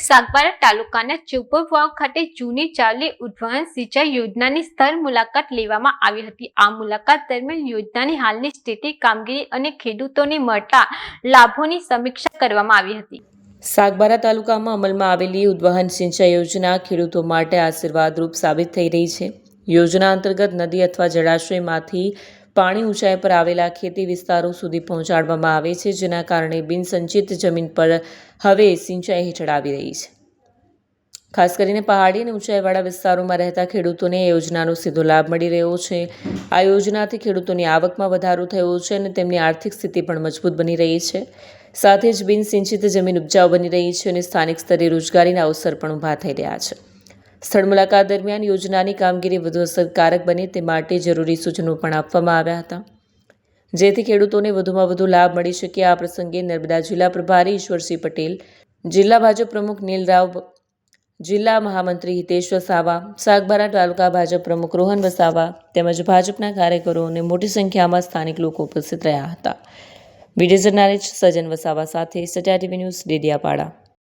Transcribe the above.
સાગબારા તાલુકાના ચોપર વાવ ખાતે જૂની ચાલી ઉદ્વહન સિંચાઈ યોજનાની સ્થળ મુલાકાત લેવામાં આવી હતી। આ મુલાકાત દરમિયાન યોજનાની હાલની સ્થિતિ, કામગીરી અને ખેડૂતોને મળતા લાભોની સમીક્ષા કરવામાં આવી હતી। સાગબારા તાલુકામાં અમલમાં આવેલી ઉદ્વહન સિંચાઈ યોજના ખેડૂતો માટે આશીર્વાદરૂપ સાબિત થઈ રહી છે। યોજના અંતર્ગત નદી અથવા જળાશયમાંથી પાણી ઊંચાઈ પર આવેલા ખેતી વિસ્તારો સુધી પહોંચાડવામાં આવે છે, જેના કારણે બિનસંચિત જમીન પર હવે સિંચાઈ હેઠળ આવી રહી છે। ખાસ કરીને પહાડી અને ઊંચાઈવાળા વિસ્તારોમાં રહેતા ખેડૂતોને આ યોજનાનો સીધો લાભ મળી રહ્યો છે। આ યોજનાથી ખેડૂતોની આવકમાં વધારો થયો છે અને તેમની આર્થિક સ્થિતિ પણ મજબૂત બની રહી છે। સાથે જ બિનસિંચિત જમીન ઉપજાઉ બની રહી છે અને સ્થાનિક સ્તરે રોજગારીના અવસર પણ ઊભા થઈ રહ્યા છે। સ્થળ મુલાકાત દરમિયાન યોજનાની કામગીરી વધુ અસરકારક બને તે માટે જરૂરી સૂચનો પણ આપવામાં આવ્યા હતા, જેથી ખેડૂતોને વધુમાં વધુ લાભ મળી શકે। આ પ્રસંગે નર્મદા જિલ્લા પ્રભારી ઈશ્વરસિંહ પટેલ, જિલ્લા ભાજપ પ્રમુખ નીલરાવ, જિલ્લા મહામંત્રી હિતેશ વસાવા, સાગબારા તાલુકા ભાજપ પ્રમુખ રોહન વસાવા તેમજ ભાજપના કાર્યકરો અને મોટી સંખ્યામાં સ્થાનિક લોકો ઉપસ્થિત રહ્યા હતા। વિડીયો જર્નાલિસ્ટ સજન વસાવા સાથે સત્યા ટીવી ન્યૂઝ, ડેડિયાપાડા।